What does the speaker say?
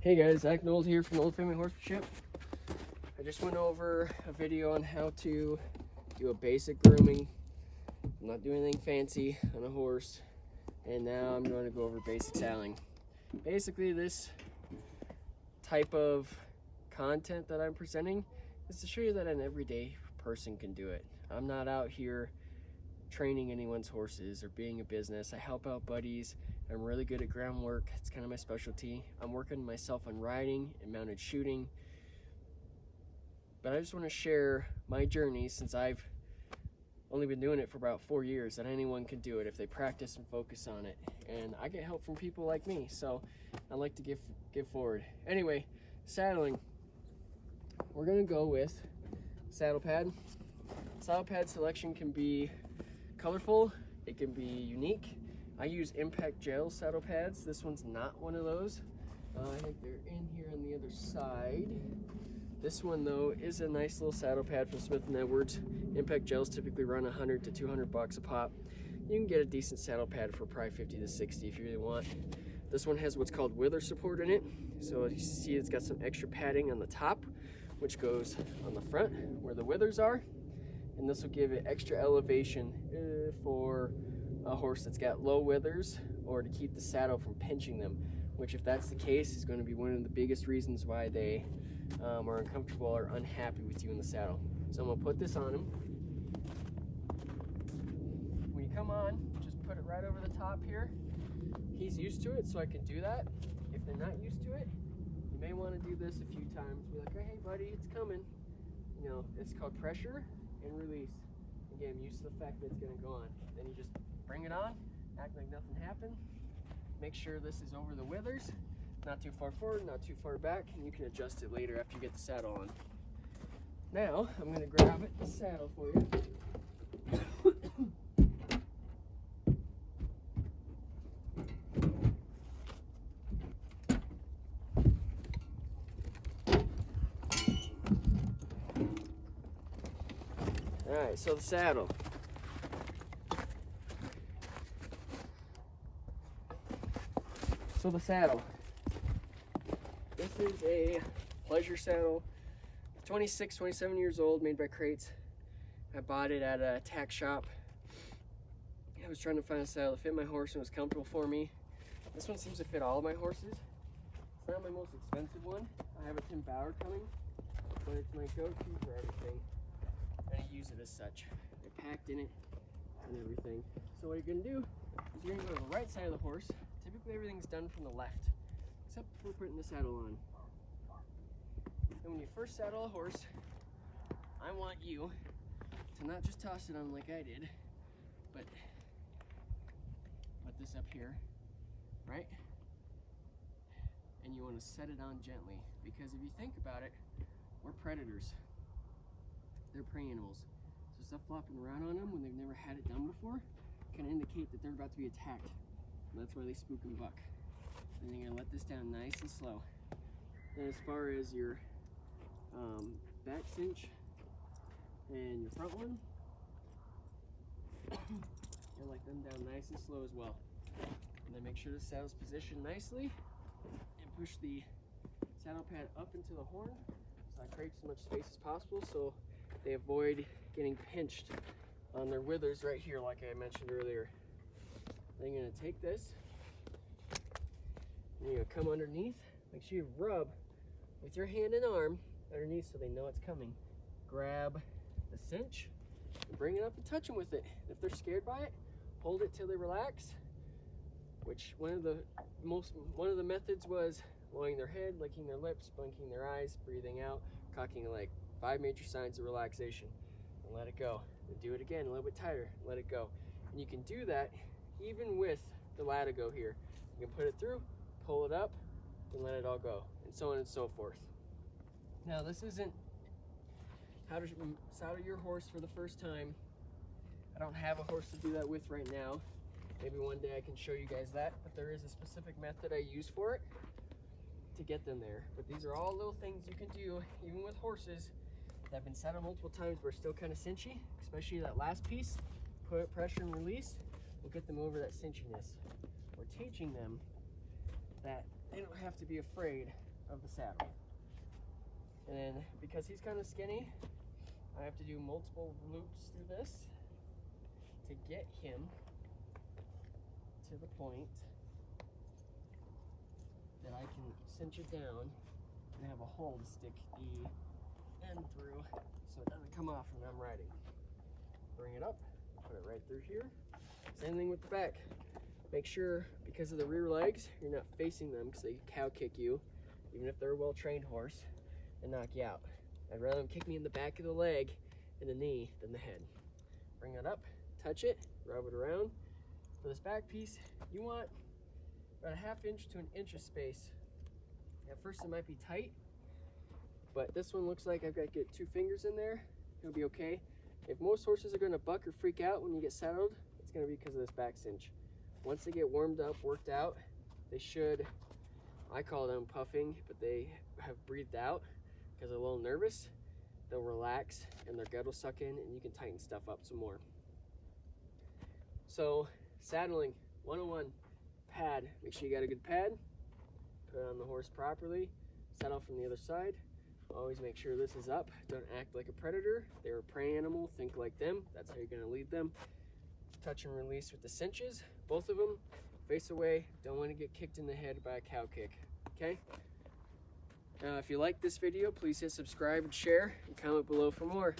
Hey guys, Zach Knowles here from Old Family Horsemanship. I just went over a video on how to do a basic grooming. I'm not doing anything fancy on a horse. And now I'm going to go over basic saddling. Basically, this type of content that I'm presenting is to show you that an everyday person can do it. I'm not out here training anyone's horses or being a business. I help out buddies. I'm really good at groundwork. It's kind of my specialty. I'm working myself on riding and mounted shooting. But I just want to share my journey, since I've only been doing it for about 4 years, that anyone can do it if they practice and focus on it. And I get help from people like me, so I like to give forward. Anyway, saddling. We're gonna go with saddle pad. Saddle pad selection can be colorful, it can be unique. I use Impact Gel saddle pads. This one's not one of those. I think they're in here on the other side. This one though is a nice little saddle pad from Smith & Edwards. Impact Gels typically run 100 to 200 bucks a pop. You can get a decent saddle pad for probably 50 to 60 if you really want. This one has what's called wither support in it. So you see it's got some extra padding on the top, which goes on the front where the withers are. And this will give it extra elevation for a horse that's got low withers, or to keep the saddle from pinching them, which if that's the case is going to be one of the biggest reasons why they are uncomfortable or unhappy with you in the saddle. So I'm going to put this on him. When you come on, just put it right over the top here. He's used to it, so I can do that. If they're not used to it, you may want to do this a few times. Be like, hey buddy, it's coming. You know, it's called pressure and release. Again, I'm used to the fact that it's going to go on. Then you just bring it on, act like nothing happened. Make sure this is over the withers, not too far forward, not too far back, and you can adjust it later after you get the saddle on. Now, I'm going to grab the saddle for you. Alright, so the saddle. This is a pleasure saddle. 26, 27 years old, made by Crates. I bought it at a tack shop. I was trying to find a saddle that fit my horse and was comfortable for me. This one seems to fit all of my horses. It's not my most expensive one. I have a Tim Bauer coming, but it's my go-to for everything. And I use it as such. I packed in it and everything. So what you're gonna do is you're gonna go to the right side of the horse. Typically everything's done from the left, except for putting the saddle on. And when you first saddle a horse, I want you to not just toss it on like I did, but put this up here, right? And you want to set it on gently, because if you think about it, we're predators. They're prey animals. So stuff flopping around on them when they've never had it done before can indicate that they're about to be attacked. And that's why they spook and buck. And you're gonna let this down nice and slow. Then as far as your back cinch and your front one, you'll let them down nice and slow as well. And then make sure the saddle's positioned nicely, and push the saddle pad up into the horn, so that creates as much space as possible so they avoid getting pinched on their withers right here like I mentioned earlier. Then you're going to take this, and you're going to come underneath. Make sure you rub with your hand and arm underneath so they know it's coming. Grab the cinch and bring it up and touch them with it. If they're scared by it, hold it till they relax, which one of the methods was lowering their head, licking their lips, blinking their eyes, breathing out, cocking the leg. 5 major signs of relaxation. And let it go. And do it again a little bit tighter. Let it go. And you can do that even with the latigo here. You can put it through, pull it up, and let it all go, and so on and so forth. Now this isn't how to saddle your horse for the first time. I don't have a horse to do that with right now. Maybe one day I can show you guys that, but there is a specific method I use for it. to get them there. But these are all little things you can do, even with horses that have been saddled multiple times but are still kind of cinchy, especially that last piece. Put pressure and release will get them over that cinchiness. We're teaching them that they don't have to be afraid of the saddle. And then because he's kind of skinny, I have to do multiple loops through this to get him to the point that I can cinch it down and have a hole to stick the end through so it doesn't come off when I'm riding. Bring it up, put it right through here. Same thing with the back. Make sure, because of the rear legs, you're not facing them because they cow kick you, even if they're a well-trained horse, and knock you out. I'd rather them kick me in the back of the leg and the knee than the head. Bring it up, touch it, rub it around. For this back piece, you want about a 1/2 inch to 1 inch of space. At first it might be tight, but this one looks like I've got to get 2 fingers in there. It'll be okay. If most horses are going to buck or freak out when you get saddled, it's going to be because of this back cinch. Once they get warmed up, worked out, they should, I call them puffing, but they have breathed out because they're a little nervous. They'll relax and their gut will suck in and you can tighten stuff up some more. So, saddling 101, pad. Make sure you got a good pad. Put it on the horse properly. Saddle from the other side. Always make sure this is up. Don't act like a predator. They're a prey animal. Think like them. That's how you're going to lead them. Touch and release with the cinches. Both of them. Face away. Don't want to get kicked in the head by a cow kick. Okay? If you like this video, please hit subscribe and share and comment below for more.